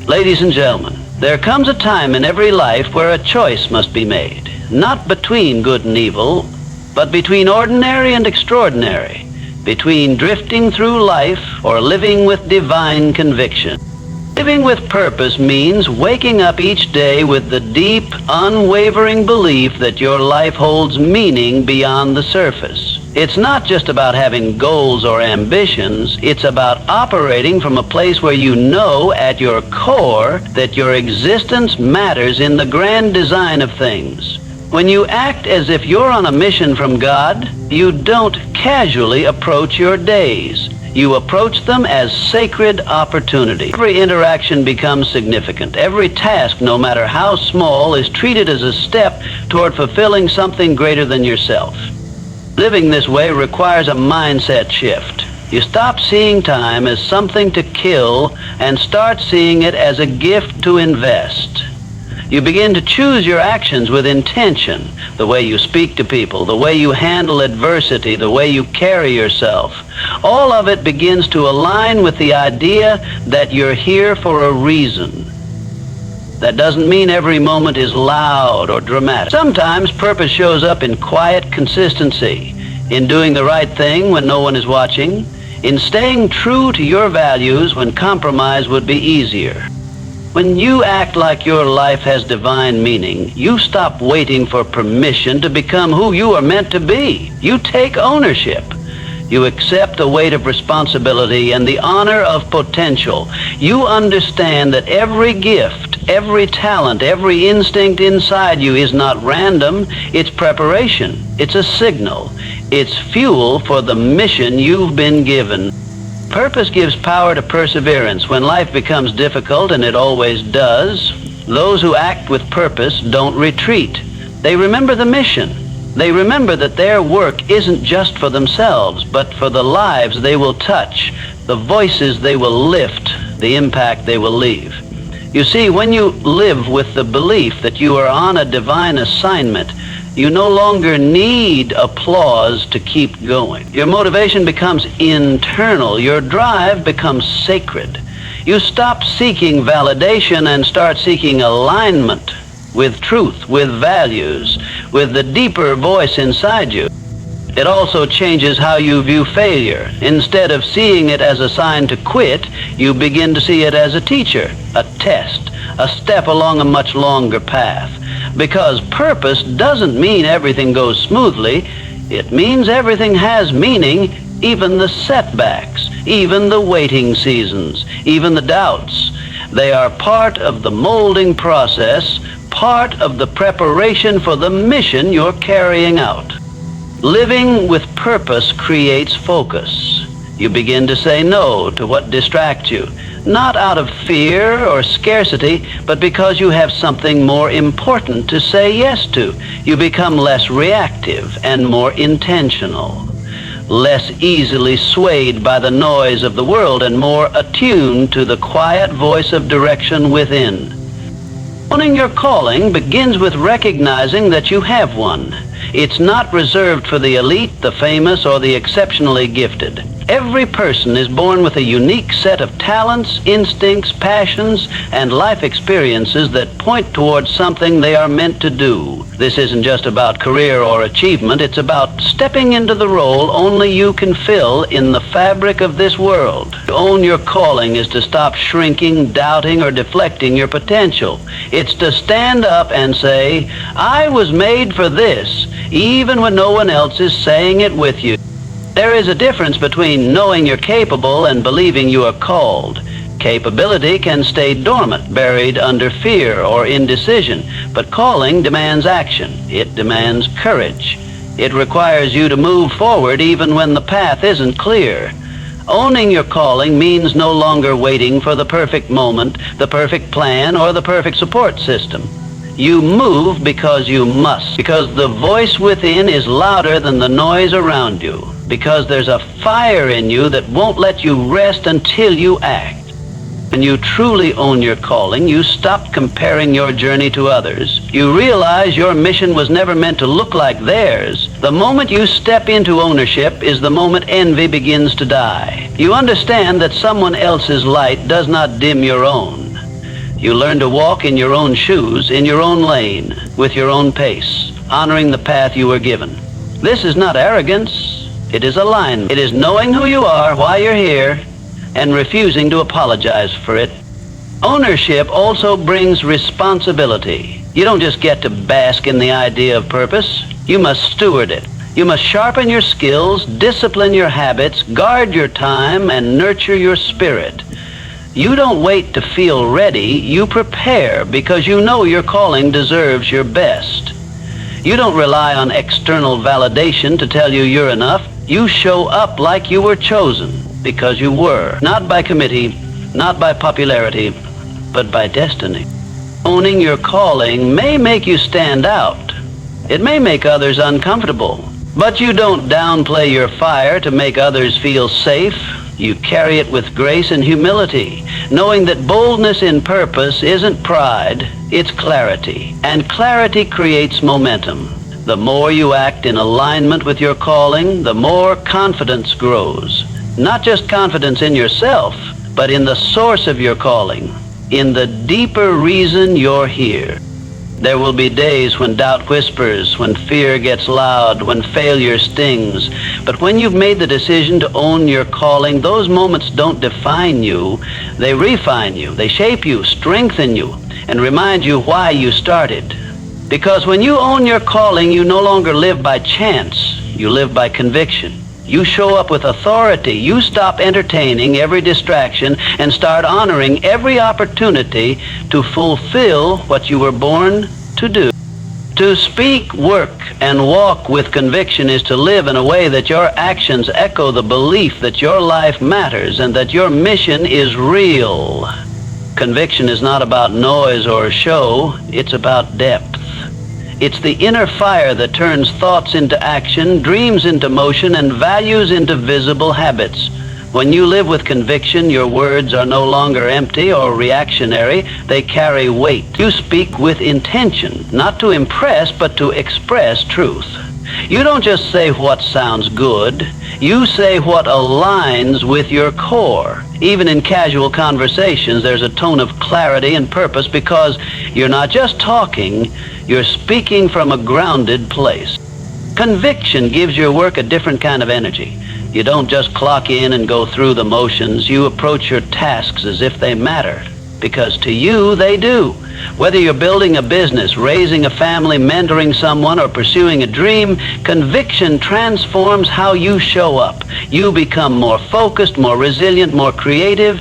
Ladies and gentlemen, there comes a time in every life where a choice must be made, not between good and evil, but between ordinary and extraordinary, between drifting through life or living with divine conviction. Living with purpose means waking up each day with the deep, unwavering belief that your life holds meaning beyond the surface. It's not just about having goals or ambitions. It's about operating from a place where you know at your core that your existence matters in the grand design of things. When you act as if you're on a mission from God, you don't casually approach your days. You approach them as sacred opportunity. Every interaction becomes significant. Every task, no matter how small, is treated as a step toward fulfilling something greater than yourself. Living this way requires a mindset shift. You stop seeing time as something to kill and start seeing it as a gift to invest. You begin to choose your actions with intention, the way you speak to people, the way you handle adversity, the way you carry yourself. All of it begins to align with the idea that you're here for a reason. That doesn't mean every moment is loud or dramatic. Sometimes purpose shows up in quiet consistency, in doing the right thing when no one is watching, in staying true to your values when compromise would be easier. When you act like your life has divine meaning, you stop waiting for permission to become who you are meant to be. You take ownership. You accept the weight of responsibility and the honor of potential. You understand that every gift, every talent, every instinct inside you is not random. It's preparation. It's a signal. It's fuel for the mission you've been given. Purpose gives power to perseverance. When life becomes difficult, and it always does, those who act with purpose don't retreat. They remember the mission. They remember that their work isn't just for themselves, but for the lives they will touch, the voices they will lift, the impact they will leave. You see, when you live with the belief that you are on a divine assignment, you no longer need applause to keep going. Your motivation becomes internal. Your drive becomes sacred. You stop seeking validation and start seeking alignment with truth, with values, with the deeper voice inside you. It also changes how you view failure. Instead of seeing it as a sign to quit, you begin to see it as a teacher, a test, a step along a much longer path. Because purpose doesn't mean everything goes smoothly. It means everything has meaning, even the setbacks, even the waiting seasons, even the doubts. They are part of the molding process, part of the preparation for the mission you're carrying out. Living with purpose creates focus. You begin to say no to what distracts you, not out of fear or scarcity, but because you have something more important to say yes to. You become less reactive and more intentional, less easily swayed by the noise of the world and more attuned to the quiet voice of direction within. Owning your calling begins with recognizing that you have one. It's not reserved for the elite, the famous, or the exceptionally gifted. Every person is born with a unique set of talents, instincts, passions, and life experiences that point towards something they are meant to do. This isn't just about career or achievement. It's about stepping into the role only you can fill in the fabric of this world. To own your calling is to stop shrinking, doubting, or deflecting your potential. It's to stand up and say, I was made for this, even when no one else is saying it with you. There is a difference between knowing you're capable and believing you are called. Capability can stay dormant, buried under fear or indecision, but calling demands action. It demands courage. It requires you to move forward even when the path isn't clear. Owning your calling means no longer waiting for the perfect moment, the perfect plan, or the perfect support system. You move because you must, because the voice within is louder than the noise around you, because there's a fire in you that won't let you rest until you act. When you truly own your calling, you stop comparing your journey to others. You realize your mission was never meant to look like theirs. The moment you step into ownership is the moment envy begins to die. You understand that someone else's light does not dim your own. You learn to walk in your own shoes, in your own lane, with your own pace, honoring the path you were given. This is not arrogance. It is alignment. It is knowing who you are, why you're here, and refusing to apologize for it. Ownership also brings responsibility. You don't just get to bask in the idea of purpose. You must steward it. You must sharpen your skills, discipline your habits, guard your time, and nurture your spirit. You don't wait to feel ready. You prepare because you know your calling deserves your best. You don't rely on external validation to tell you you're enough. You show up like you were chosen because you were. Not by committee, not by popularity, but by destiny. Owning your calling may make you stand out. It may make others uncomfortable. But you don't downplay your fire to make others feel safe. You carry it with grace and humility, knowing that boldness in purpose isn't pride, it's clarity. And clarity creates momentum. The more you act in alignment with your calling, the more confidence grows. Not just confidence in yourself, but in the source of your calling, in the deeper reason you're here. There will be days when doubt whispers, when fear gets loud, when failure stings. But when you've made the decision to own your calling, those moments don't define you. They refine you, they shape you, strengthen you, and remind you why you started. Because when you own your calling, you no longer live by chance. You live by conviction. You show up with authority. You stop entertaining every distraction and start honoring every opportunity to fulfill what you were born to do. To speak, work, and walk with conviction is to live in a way that your actions echo the belief that your life matters and that your mission is real. Conviction is not about noise or show. It's about depth. It's the inner fire that turns thoughts into action, dreams into motion, and values into visible habits. When you live with conviction, your words are no longer empty or reactionary. They carry weight. You speak with intention, not to impress, but to express truth. You don't just say what sounds good. You say what aligns with your core. Even in casual conversations, there's a tone of clarity and purpose because you're not just talking, you're speaking from a grounded place. Conviction gives your work a different kind of energy. You don't just clock in and go through the motions. You approach your tasks as if they matter, because to you, they do. Whether you're building a business, raising a family, mentoring someone, or pursuing a dream, conviction transforms how you show up. You become more focused, more resilient, more creative.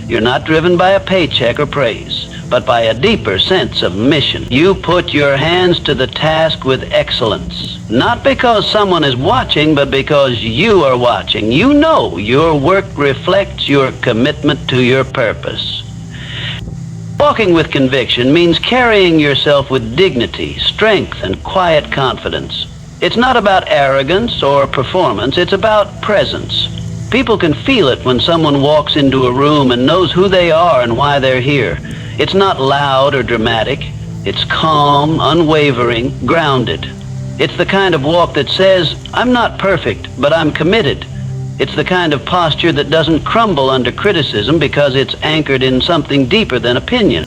You're not driven by a paycheck or praise, but by a deeper sense of mission. You put your hands to the task with excellence, not because someone is watching, but because you are watching. You know your work reflects your commitment to your purpose. Walking with conviction means carrying yourself with dignity, strength, and quiet confidence. It's not about arrogance or performance, it's about presence. People can feel it when someone walks into a room and knows who they are and why they're here. It's not loud or dramatic. It's calm, unwavering, grounded. It's the kind of walk that says, I'm not perfect, but I'm committed. It's the kind of posture that doesn't crumble under criticism because it's anchored in something deeper than opinion.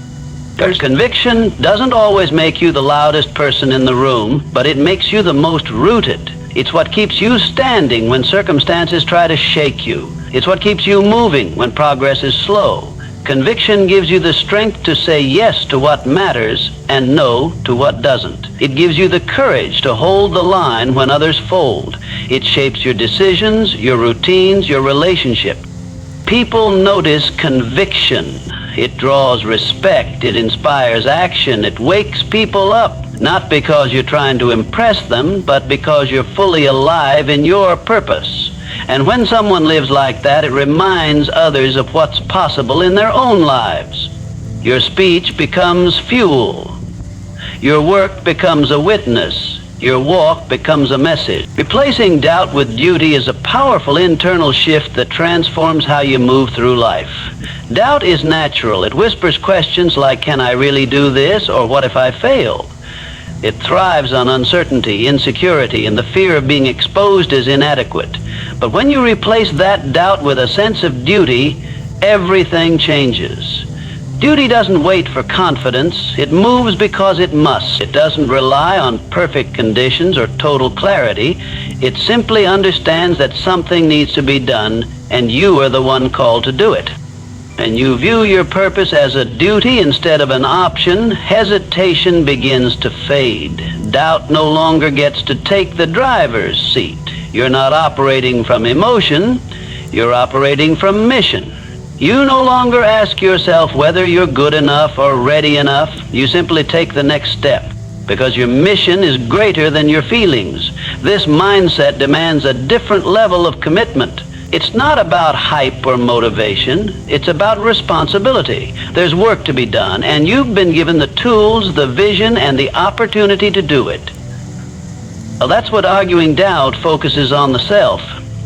Conviction doesn't always make you the loudest person in the room, but it makes you the most rooted. It's what keeps you standing when circumstances try to shake you. It's what keeps you moving when progress is slow. Conviction gives you the strength to say yes to what matters and no to what doesn't. It gives you the courage to hold the line when others fold. It shapes your decisions, your routines, your relationship. People notice conviction. It draws respect. It inspires action. It wakes people up, not because you're trying to impress them, but because you're fully alive in your purpose. And when someone lives like that, it reminds others of what's possible in their own lives. Your speech becomes fuel. Your work becomes a witness. Your walk becomes a message. Replacing doubt with duty is a powerful internal shift that transforms how you move through life. Doubt is natural. It whispers questions like, can I really do this? Or what if I fail? It thrives on uncertainty, insecurity, and the fear of being exposed as inadequate. But when you replace that doubt with a sense of duty, everything changes. Duty doesn't wait for confidence. It moves because it must. It doesn't rely on perfect conditions or total clarity. It simply understands that something needs to be done, and you are the one called to do it. And you view your purpose as a duty instead of an option, hesitation begins to fade. Doubt no longer gets to take the driver's seat. You're not operating from emotion, you're operating from mission. You no longer ask yourself whether you're good enough or ready enough. You simply take the next step because your mission is greater than your feelings. This mindset demands a different level of commitment. It's not about hype or motivation. It's about responsibility. There's work to be done, and you've been given the tools, the vision, and the opportunity to do it. Well, that's what arguing doubt focuses on the self.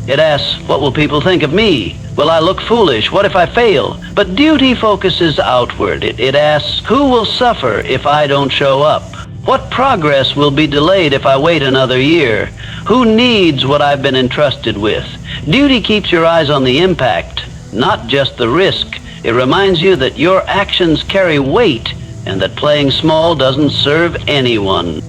It asks, what will people think of me? Will I look foolish? What if I fail? But duty focuses outward. It asks, who will suffer if I don't show up? What progress will be delayed if I wait another year? Who needs what I've been entrusted with? Duty keeps your eyes on the impact, not just the risk. It reminds you that your actions carry weight and that playing small doesn't serve anyone.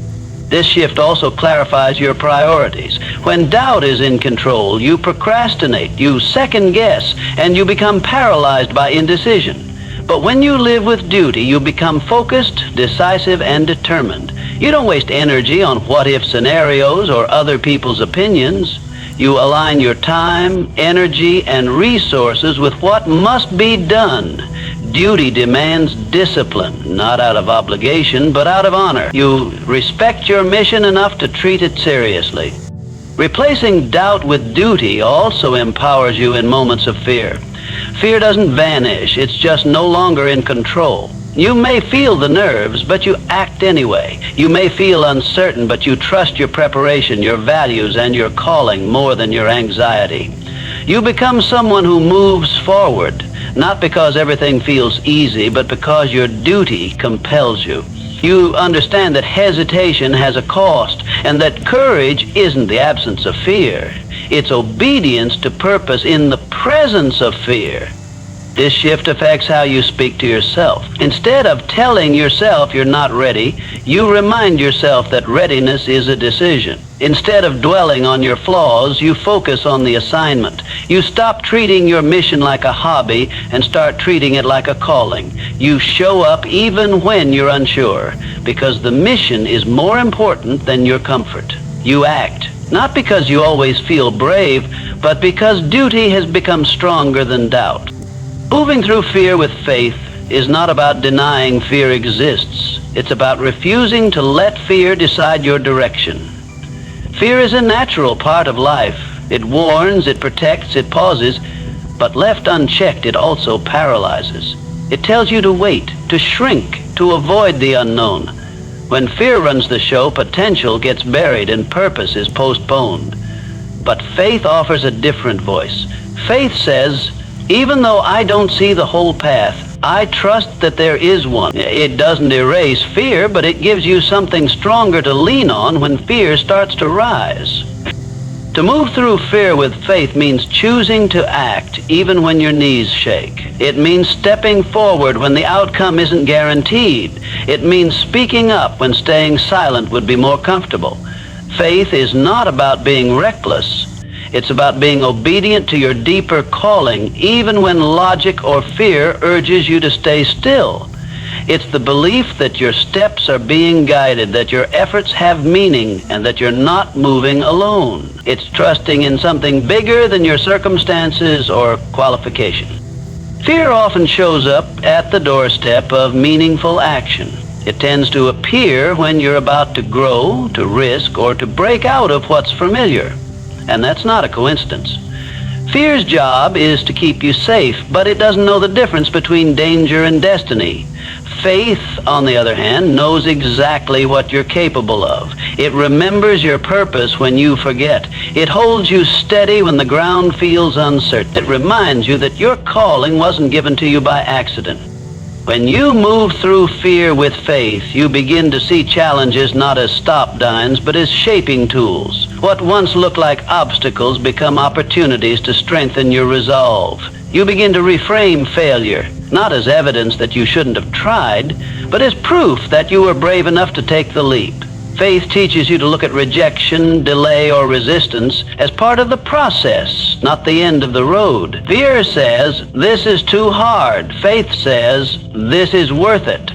This shift also clarifies your priorities. When doubt is in control, you procrastinate, you second guess, and you become paralyzed by indecision. But when you live with duty, you become focused, decisive, and determined. You don't waste energy on what-if scenarios or other people's opinions. You align your time, energy, and resources with what must be done. Duty demands discipline, not out of obligation, but out of honor. You respect your mission enough to treat it seriously. Replacing doubt with duty also empowers you in moments of fear. Fear doesn't vanish, it's just no longer in control. You may feel the nerves, but you act anyway. You may feel uncertain, but you trust your preparation, your values, and your calling more than your anxiety. You become someone who moves forward, not because everything feels easy, but because your duty compels you. You understand that hesitation has a cost, and that courage isn't the absence of fear. It's obedience to purpose in the presence of fear. This shift affects how you speak to yourself. Instead of telling yourself you're not ready, you remind yourself that readiness is a decision. Instead of dwelling on your flaws, you focus on the assignment. You stop treating your mission like a hobby and start treating it like a calling. You show up even when you're unsure, because the mission is more important than your comfort. You act, not because you always feel brave, but because duty has become stronger than doubt. Moving through fear with faith is not about denying fear exists. It's about refusing to let fear decide your direction. Fear is a natural part of life. It warns, it protects, it pauses, but left unchecked, it also paralyzes. It tells you to wait, to shrink, to avoid the unknown. When fear runs the show, potential gets buried and purpose is postponed. But faith offers a different voice. Faith says, even though I don't see the whole path, I trust that there is one. It doesn't erase fear, but it gives you something stronger to lean on when fear starts to rise. To move through fear with faith means choosing to act even when your knees shake. It means stepping forward when the outcome isn't guaranteed. It means speaking up when staying silent would be more comfortable. Faith is not about being reckless. It's about being obedient to your deeper calling, even when logic or fear urges you to stay still. It's the belief that your steps are being guided, that your efforts have meaning, and that you're not moving alone. It's trusting in something bigger than your circumstances or qualification. Fear often shows up at the doorstep of meaningful action. It tends to appear when you're about to grow, to risk, or to break out of what's familiar. And that's not a coincidence. Fear's job is to keep you safe, but it doesn't know the difference between danger and destiny. Faith, on the other hand, knows exactly what you're capable of. It remembers your purpose when you forget. It holds you steady when the ground feels uncertain. It reminds you that your calling wasn't given to you by accident. When you move through fear with faith, you begin to see challenges not as stop-signs, but as shaping tools. What once looked like obstacles become opportunities to strengthen your resolve. You begin to reframe failure. not as evidence that you shouldn't have tried, but as proof that you were brave enough to take the leap. Faith teaches you to look at rejection, delay, or resistance as part of the process, not the end of the road. Fear says, this is too hard. Faith says, this is worth it.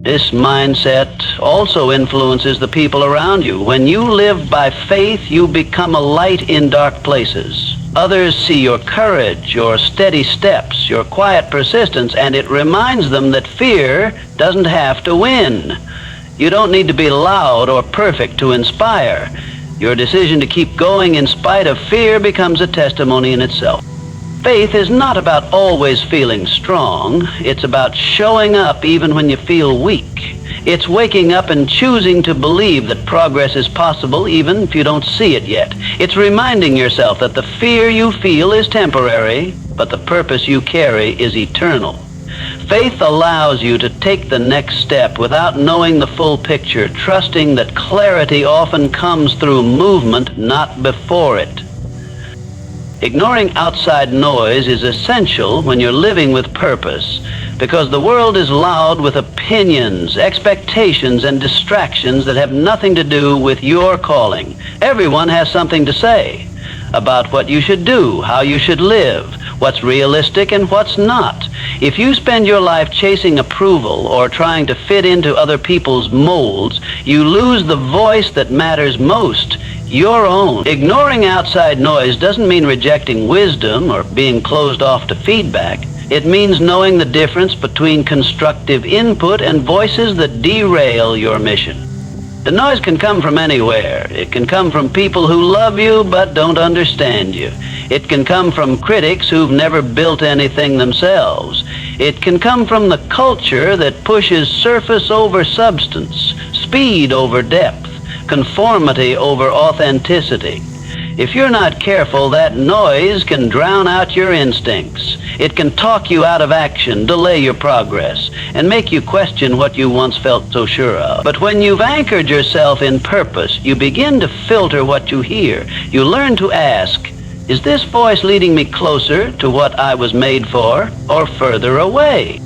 This mindset also influences the people around you. When you live by faith, you become a light in dark places. Others see your courage, your steady steps, your quiet persistence, and it reminds them that fear doesn't have to win. You don't need to be loud or perfect to inspire. Your decision to keep going in spite of fear becomes a testimony in itself. Faith is not about always feeling strong. It's about showing up even when you feel weak. It's waking up and choosing to believe that progress is possible even if you don't see it yet. It's reminding yourself that the fear you feel is temporary, but the purpose you carry is eternal. Faith allows you to take the next step without knowing the full picture, trusting that clarity often comes through movement, not before it. Ignoring outside noise is essential when you're living with purpose, because the world is loud with opinions, expectations, and distractions that have nothing to do with your calling. Everyone has something to say about what you should do, how you should live, what's realistic and what's not. If you spend your life chasing approval or trying to fit into other people's molds, you lose the voice that matters most, your own. Ignoring outside noise doesn't mean rejecting wisdom or being closed off to feedback. It means knowing the difference between constructive input and voices that derail your mission. The noise can come from anywhere. It can come from people who love you but don't understand you. It can come from critics who've never built anything themselves. It can come from the culture that pushes surface over substance, speed over depth, conformity over authenticity. If you're not careful, that noise can drown out your instincts. It can talk you out of action, delay your progress, and make you question what you once felt so sure of. But when you've anchored yourself in purpose, you begin to filter what you hear. You learn to ask, is this voice leading me closer to what I was made for, or further away?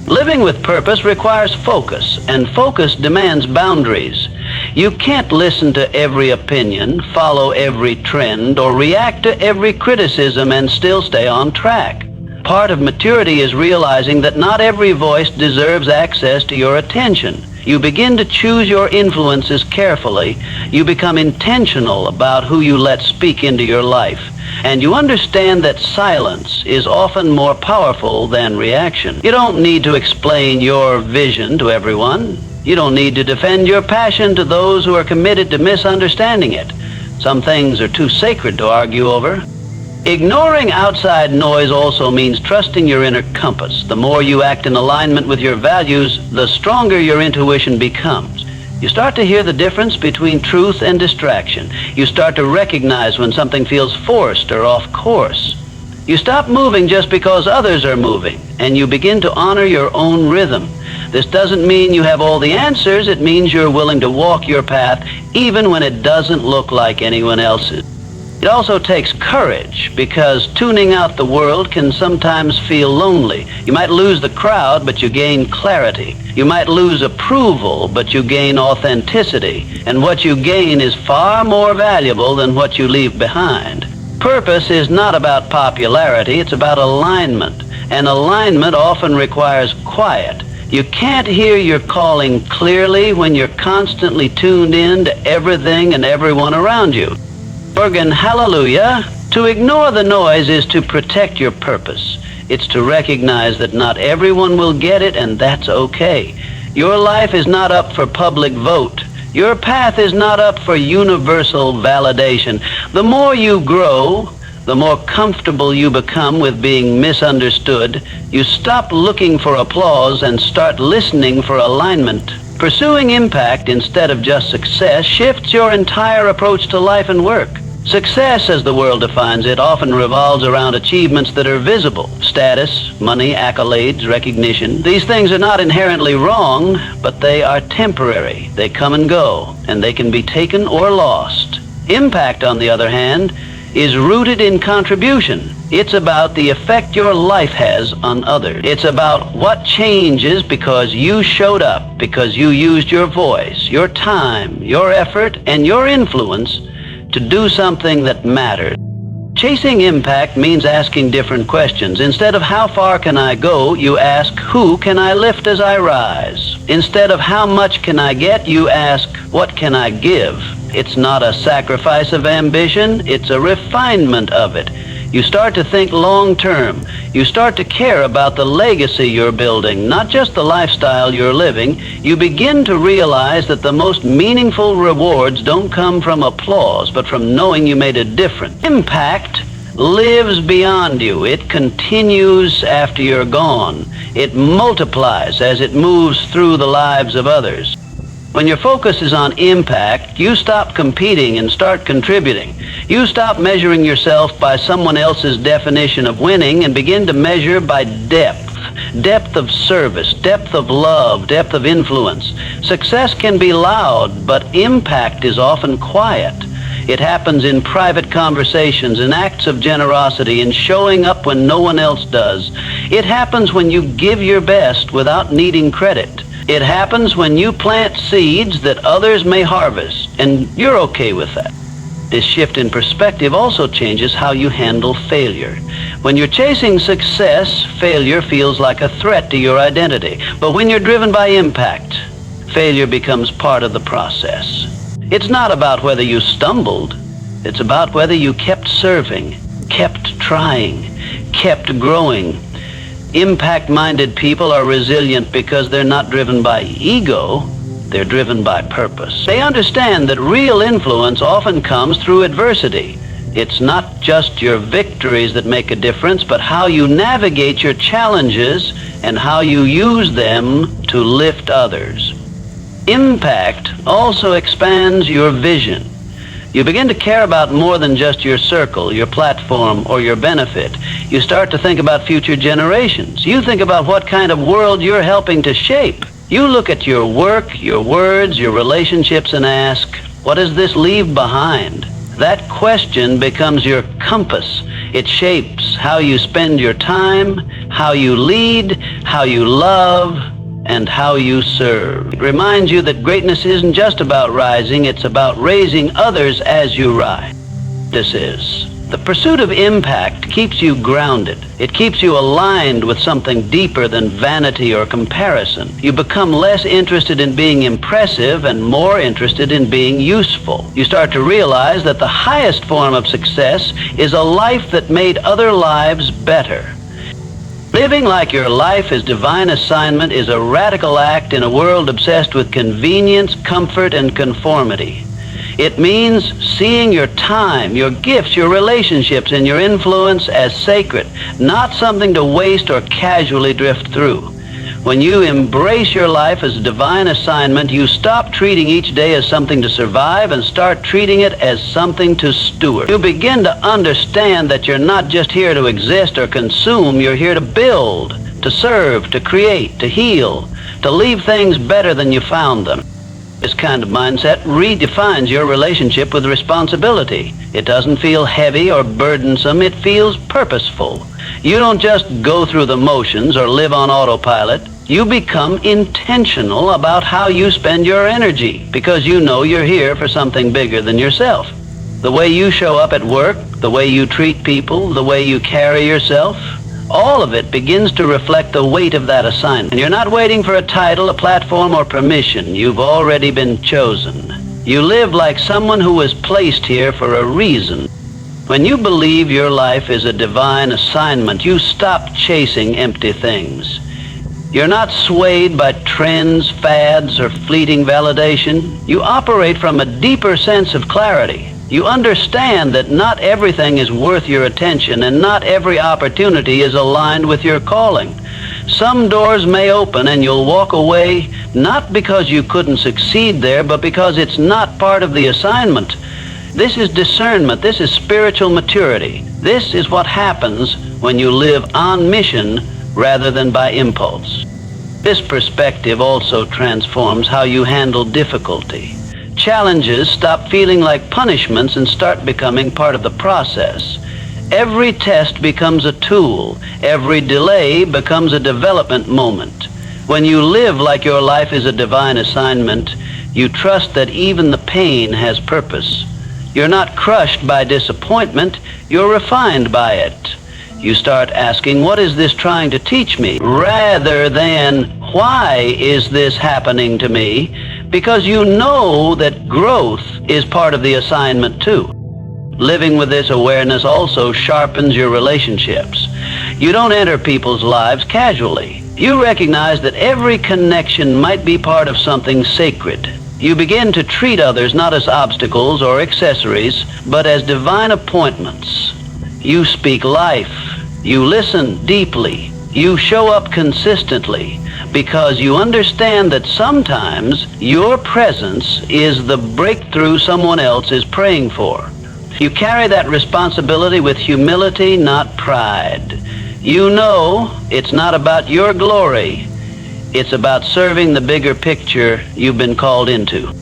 Living with purpose requires focus, and focus demands boundaries. You can't listen to every opinion, follow every trend, or react to every criticism and still stay on track. Part of maturity is realizing that not every voice deserves access to your attention. You begin to choose your influences carefully. You become intentional about who you let speak into your life. And you understand that silence is often more powerful than reaction. You don't need to explain your vision to everyone. You don't need to defend your passion to those who are committed to misunderstanding it. Some things are too sacred to argue over. Ignoring outside noise also means trusting your inner compass. The more you act in alignment with your values, the stronger your intuition becomes. You start to hear the difference between truth and distraction. You start to recognize when something feels forced or off course. You stop moving just because others are moving, and you begin to honor your own rhythm. This doesn't mean you have all the answers. It means you're willing to walk your path even when it doesn't look like anyone else's. It also takes courage, because tuning out the world can sometimes feel lonely. You might lose the crowd, but you gain clarity. You might lose approval, but you gain authenticity. And what you gain is far more valuable than what you leave behind. Purpose is not about popularity, it's about alignment. And alignment often requires quiet. You can't hear your calling clearly when you're constantly tuned in to everything and everyone around you. Organ hallelujah. To ignore the noise is to protect your purpose. It's to recognize that not everyone will get it, and that's okay. Your life is not up for public vote. Your path is not up for universal validation. The more you grow, the more comfortable you become with being misunderstood. You stop looking for applause and start listening for alignment. Pursuing impact instead of just success shifts your entire approach to life and work. Success, as the world defines it, often revolves around achievements that are visible. Status, money, accolades, recognition. These things are not inherently wrong, but they are temporary. They come and go, and they can be taken or lost. Impact, on the other hand, is rooted in contribution. It's about the effect your life has on others. It's about what changes because you showed up, because you used your voice, your time, your effort, and your influence to do something that mattered. Chasing impact means asking different questions. Instead of how far can I go, you ask who can I lift as I rise. Instead of how much can I get, you ask what can I give. It's not a sacrifice of ambition, it's a refinement of it. You start to think long term. You start to care about the legacy you're building, not just the lifestyle you're living. You begin to realize that the most meaningful rewards don't come from applause, but from knowing you made a difference. Impact lives beyond you. It continues after you're gone. It multiplies as it moves through the lives of others. When your focus is on impact, you stop competing and start contributing. You stop measuring yourself by someone else's definition of winning and begin to measure by depth. Depth of service, depth of love, depth of influence. Success can be loud, but impact is often quiet. It happens in private conversations, in acts of generosity, in showing up when no one else does. It happens when you give your best without needing credit. It happens when you plant seeds that others may harvest, and you're okay with that. This shift in perspective also changes how you handle failure. When you're chasing success, failure feels like a threat to your identity. But when you're driven by impact, failure becomes part of the process. It's not about whether you stumbled. It's about whether you kept serving, kept trying, kept growing. Impact-minded people are resilient because they're not driven by ego, they're driven by purpose. They understand that real influence often comes through adversity. It's not just your victories that make a difference, but how you navigate your challenges and how you use them to lift others. Impact also expands your vision. You begin to care about more than just your circle, your platform, or your benefit. You start to think about future generations. You think about what kind of world you're helping to shape. You look at your work, your words, your relationships, and ask, what does this leave behind? That question becomes your compass. It shapes how you spend your time, how you lead, how you love, and how you serve. It reminds you that greatness isn't just about rising, it's about raising others as you rise. This is. The pursuit of impact keeps you grounded. It keeps you aligned with something deeper than vanity or comparison. You become less interested in being impressive and more interested in being useful. You start to realize that the highest form of success is a life that made other lives better. Living like your life is divine assignment is a radical act in a world obsessed with convenience, comfort, and conformity. It means seeing your time, your gifts, your relationships, and your influence as sacred, not something to waste or casually drift through. When you embrace your life as a divine assignment, you stop treating each day as something to survive and start treating it as something to steward. You begin to understand that you're not just here to exist or consume, you're here to build, to serve, to create, to heal, to leave things better than you found them. This kind of mindset redefines your relationship with responsibility. It doesn't feel heavy or burdensome, it feels purposeful. You don't just go through the motions or live on autopilot. You become intentional about how you spend your energy because you know you're here for something bigger than yourself. The way you show up at work, the way you treat people, the way you carry yourself, all of it begins to reflect the weight of that assignment. And you're not waiting for a title, a platform, or permission. You've already been chosen. You live like someone who was placed here for a reason. When you believe your life is a divine assignment, you stop chasing empty things. You're not swayed by trends, fads, or fleeting validation. You operate from a deeper sense of clarity. You understand that not everything is worth your attention and not every opportunity is aligned with your calling. Some doors may open and you'll walk away not because you couldn't succeed there, but because it's not part of the assignment. This is discernment. This is spiritual maturity. This is what happens when you live on mission rather than by impulse. This perspective also transforms how you handle difficulty. Challenges stop feeling like punishments and start becoming part of the process. Every test becomes a tool. Every delay becomes a development moment. When you live like your life is a divine assignment, you trust that even the pain has purpose. You're not crushed by disappointment, you're refined by it. You start asking, what is this trying to teach me? Rather than, why is this happening to me? Because you know that growth is part of the assignment too. Living with this awareness also sharpens your relationships. You don't enter people's lives casually. You recognize that every connection might be part of something sacred. You begin to treat others not as obstacles or accessories, but as divine appointments. You speak life. You listen deeply. You show up consistently because you understand that sometimes your presence is the breakthrough someone else is praying for. You carry that responsibility with humility, not pride. You know it's not about your glory. It's about serving the bigger picture you've been called into.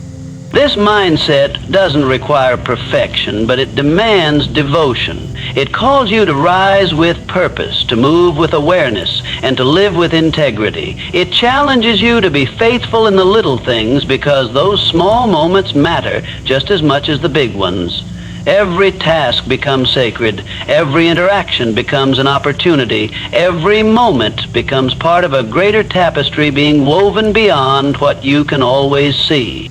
This mindset doesn't require perfection, but it demands devotion. It calls you to rise with purpose, to move with awareness, and to live with integrity. It challenges you to be faithful in the little things because those small moments matter just as much as the big ones. Every task becomes sacred. Every interaction becomes an opportunity. Every moment becomes part of a greater tapestry being woven beyond what you can always see.